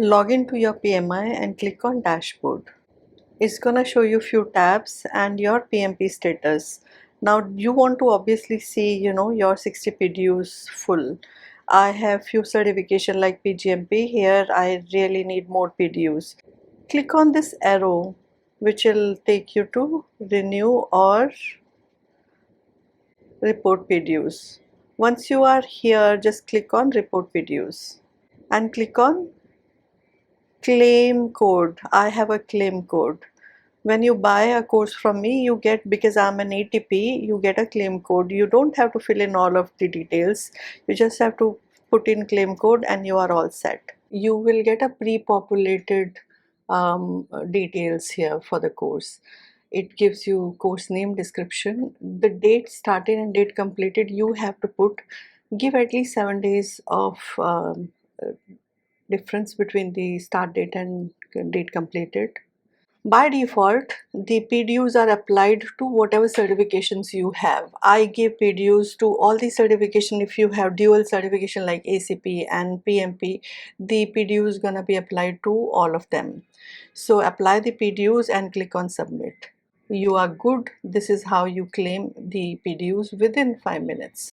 Log into your PMI and click on Dashboard. It's gonna show you few tabs and your PMP status. Now you want to obviously see, your 60 PDUs full. I have few certification like PgMP. Here I really need more PDUs. Click on this arrow which will take you to renew or report PDUs. Once you are here, just click on report PDUs and click on claim code. I have a claim code. When you buy a course from me, you get, because I'm an ATP, you get a claim code. You don't have to fill in all of the details. You just have to put in claim code and you are all set. You will get a pre-populated details here for the course. It gives you course name, description, the date started and date completed. You have to put, give at least 7 days of difference between the start date and date completed. By default, the PDUs are applied to whatever certifications you have. I give PDUs to all the certification. If you have dual certification like ACP and PMP, the PDU is gonna be applied to all of them. So apply the PDUs and click on submit. You are good. This is how you claim the PDUs within 5 minutes.